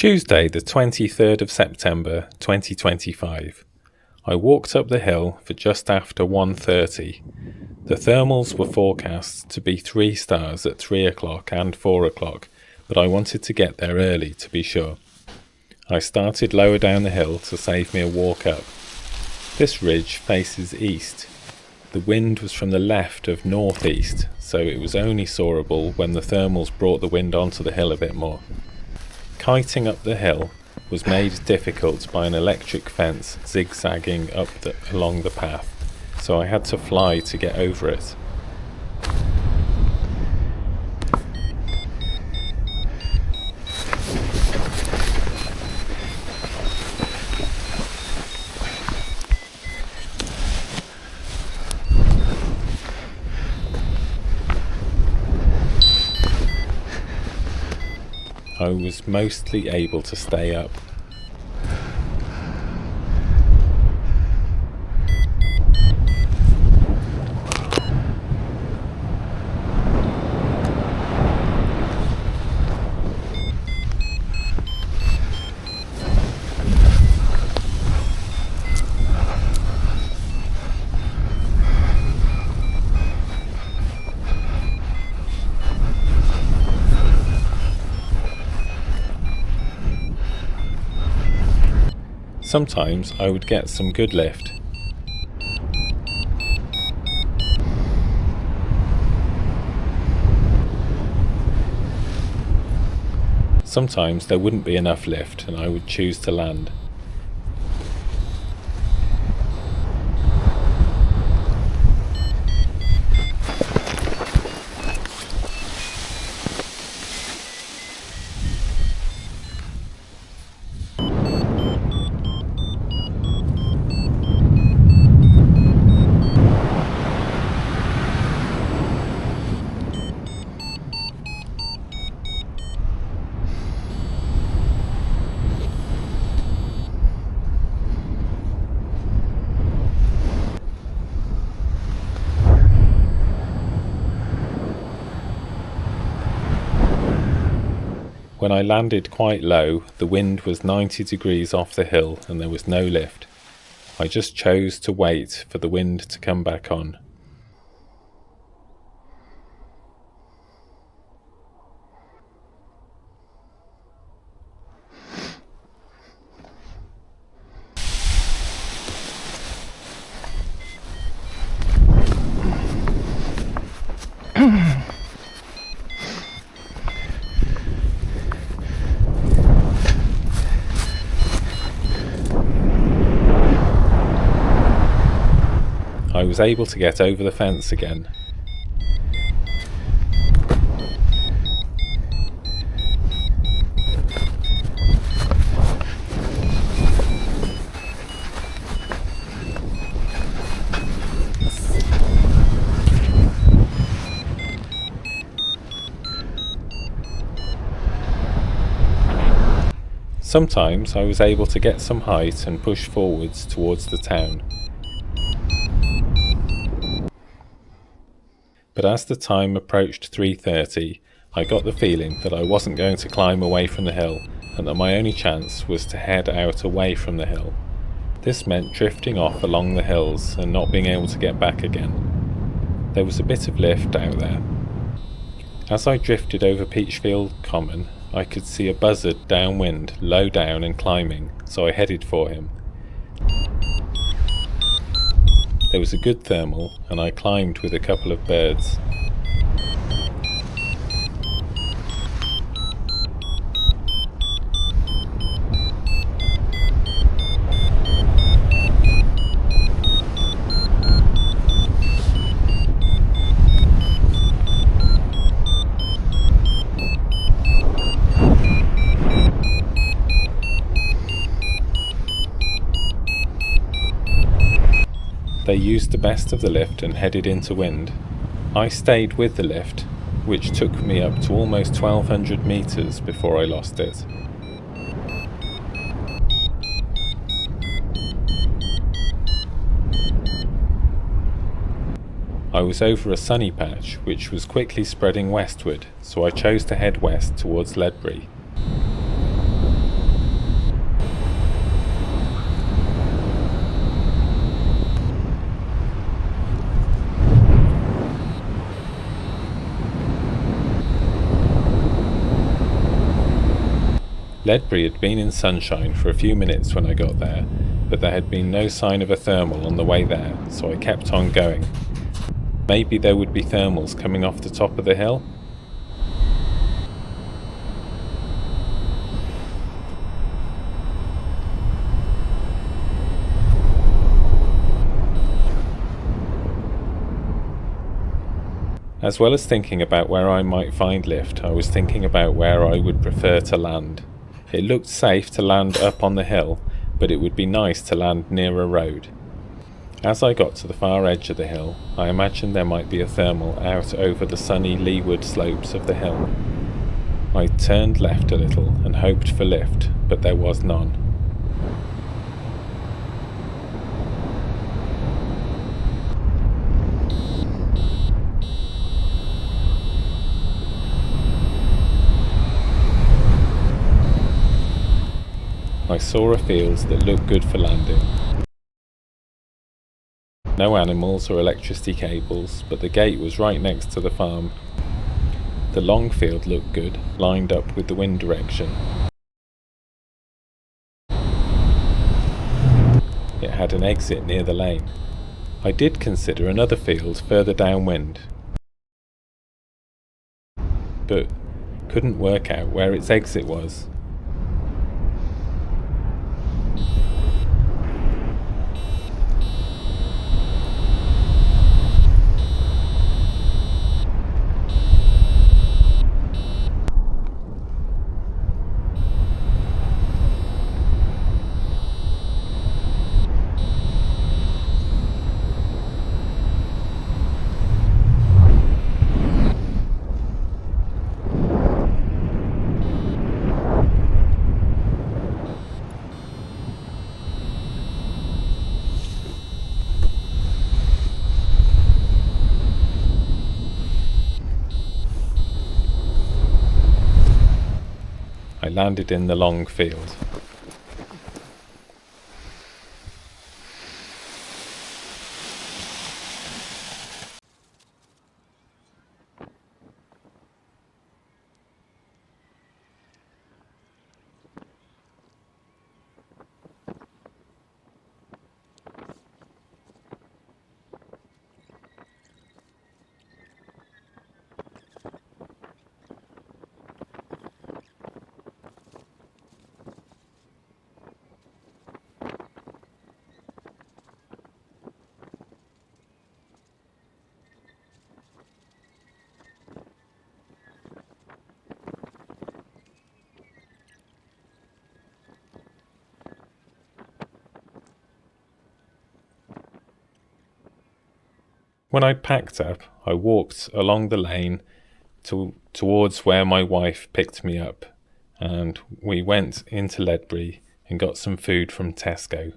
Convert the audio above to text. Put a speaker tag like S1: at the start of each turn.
S1: Tuesday the 23rd of September 2025. I walked up the hill for just after 1:30. The thermals were forecast to be 3 stars at 3 o'clock and 4 o'clock, but I wanted to get there early to be sure. I started lower down the hill to save me a walk up. This ridge faces east. The wind was from the left of northeast, so it was only soarable when the thermals brought the wind onto the hill a bit more. Kiting up the hill was made difficult by an electric fence zigzagging along the path, so I had to fly to get over it. I was mostly able to stay up. Sometimes I would get some good lift. Sometimes there wouldn't be enough lift and I would choose to land. When I landed quite low, the wind was 90 degrees off the hill and there was no lift. I just chose to wait for the wind to come back on. I was able to get over the fence again. Sometimes I was able to get some height and push forwards towards the town. But as the time approached 3:30, I got the feeling that I wasn't going to climb away from the hill and that my only chance was to head out away from the hill. This meant drifting off along the hills and not being able to get back again. There was a bit of lift out there. As I drifted over Peachfield Common, I could see a buzzard downwind, low down and climbing, so I headed for him. There was a good thermal and I climbed with a couple of birds. They used the best of the lift and headed into wind. I stayed with the lift, which took me up to almost 1200 meters before I lost it. I was over a sunny patch which was quickly spreading westward, so I chose to head west towards Ledbury. Ledbury had been in sunshine for a few minutes when I got there, but there had been no sign of a thermal on the way there, so I kept on going. Maybe there would be thermals coming off the top of the hill? As well as thinking about where I might find lift, I was thinking about where I would prefer to land. It looked safe to land up on the hill, but it would be nice to land near a road. As I got to the far edge of the hill, I imagined there might be a thermal out over the sunny leeward slopes of the hill. I turned left a little and hoped for lift, but there was none. I saw a field that looked good for landing. No animals or electricity cables, but the gate was right next to the farm. The long field looked good, lined up with the wind direction. It had an exit near the lane. I did consider another field further downwind, but couldn't work out where its exit was. I landed in the long field. When I'd packed up, I walked along the lane towards where my wife picked me up, and we went into Ledbury and got some food from Tesco.